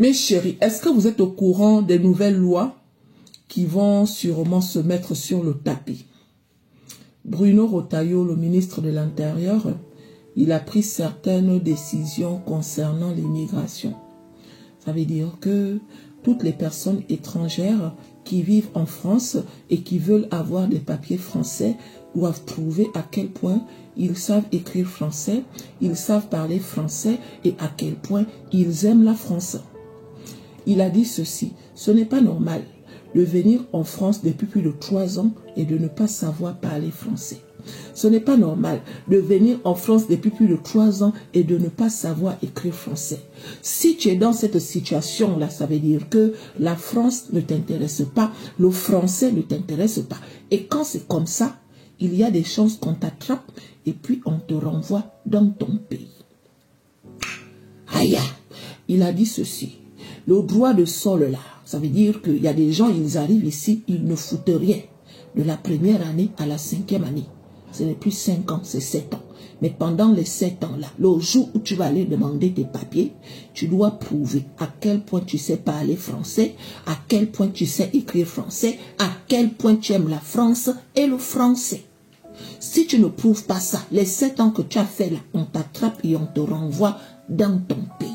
Mes chéris, est-ce que vous êtes au courant des nouvelles lois qui vont sûrement se mettre sur le tapis? Bruno Retailleau, le ministre de l'Intérieur, il a pris certaines décisions concernant l'immigration. Ça veut dire que toutes les personnes étrangères qui vivent en France et qui veulent avoir des papiers français doivent prouver à quel point ils savent écrire français, ils savent parler français et à quel point ils aiment la France. Il a dit ceci: ce n'est pas normal de venir en France depuis plus de 3 ans et de ne pas savoir parler français. Ce n'est pas normal de venir en France depuis plus de 3 ans et de ne pas savoir écrire français. Si tu es dans cette situation-là, ça veut dire que la France ne t'intéresse pas, le français ne t'intéresse pas. Et quand c'est comme ça, il y a des chances qu'on t'attrape et puis on te renvoie dans ton pays. Aïe, il a dit ceci: le droit de sol là, ça veut dire qu'il y a des gens, ils arrivent ici, ils ne foutent rien. De la première année à la 5e année. Ce n'est plus 5 ans, c'est 7 ans. Mais pendant les 7 ans-là, le jour où tu vas aller demander tes papiers, tu dois prouver à quel point tu sais parler français, à quel point tu sais écrire français, à quel point tu aimes la France et le français. Si tu ne prouves pas ça, les 7 ans que tu as fait là, on t'attrape et on te renvoie dans ton pays.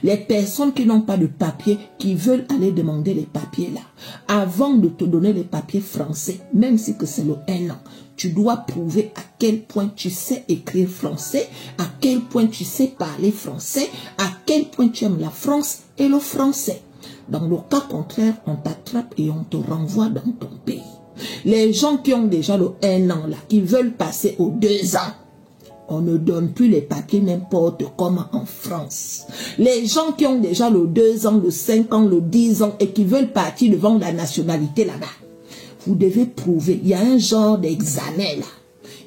Les personnes qui n'ont pas de papier, qui veulent aller demander les papiers là, avant de te donner les papiers français, même si que c'est le 1 an, tu dois prouver à quel point tu sais écrire français, à quel point tu sais parler français, à quel point tu aimes la France et le français. Dans le cas contraire, on t'attrape et on te renvoie dans ton pays. Les gens qui ont déjà le 1 an là, qui veulent passer aux 2 ans, on ne donne plus les papiers n'importe comment en France. Les gens qui ont déjà le 2 ans, le 5 ans, le 10 ans et qui veulent partir devant la nationalité là-bas, vous devez prouver. Il y a un genre d'examen là.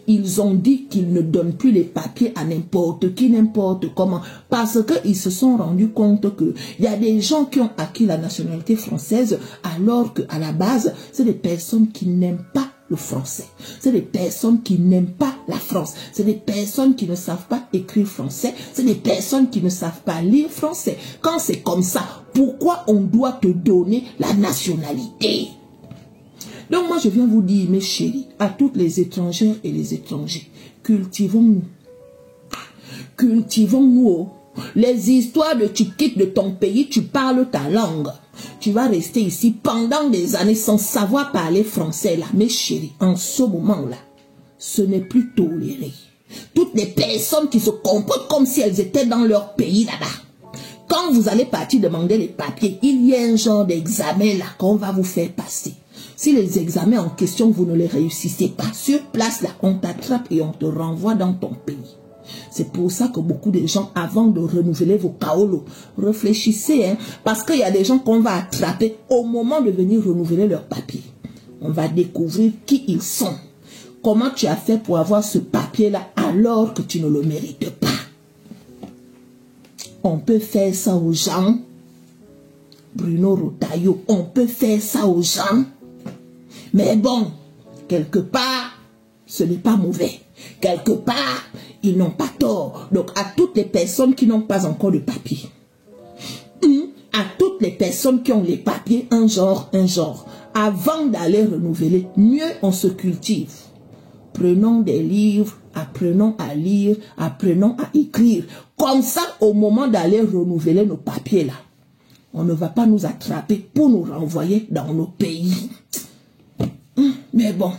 Ils ont dit qu'ils ne donnent plus les papiers à n'importe qui, n'importe comment. Parce qu'ils se sont rendus compte qu'il y a des gens qui ont acquis la nationalité française alors qu'à la base, c'est des personnes qui n'aiment pas le français. C'est des personnes qui n'aiment pas la France. C'est des personnes qui ne savent pas écrire français. C'est des personnes qui ne savent pas lire français. Quand c'est comme ça, pourquoi on doit te donner la nationalité? Donc moi je viens vous dire, mes chéris, à toutes les étrangères et les étrangers, cultivons-nous. Cultivons-nous. Les histoires de tu quittes de ton pays, tu parles ta langue. Tu vas rester ici pendant des années sans savoir parler français là. Mes chéris, en ce moment-là, ce n'est plus toléré. Toutes les personnes qui se comportent comme si elles étaient dans leur pays là-bas. Quand vous allez partir demander les papiers, il y a un genre d'examen là qu'on va vous faire passer. Si les examens en question, vous ne les réussissez pas, sur place là, on t'attrape et on te renvoie dans ton pays. C'est pour ça que beaucoup de gens, avant de renouveler vos kaolos, réfléchissez, hein, parce qu'il y a des gens qu'on va attraper au moment de venir renouveler leurs papiers. On va découvrir qui ils sont. Comment tu as fait pour avoir ce papier-là alors que tu ne le mérites pas. On peut faire ça aux gens. Bruno Retailleau, on peut faire ça aux gens. Mais bon, quelque part, ce n'est pas mauvais. Quelque part, ils n'ont pas tort. Donc, à toutes les personnes qui n'ont pas encore de papier, à toutes les personnes qui ont les papiers, un genre, avant d'aller renouveler, mieux on se cultive. Prenons des livres, apprenons à lire, apprenons à écrire. Comme ça, au moment d'aller renouveler nos papiers là, on ne va pas nous attraper pour nous renvoyer dans nos pays. Mais bon.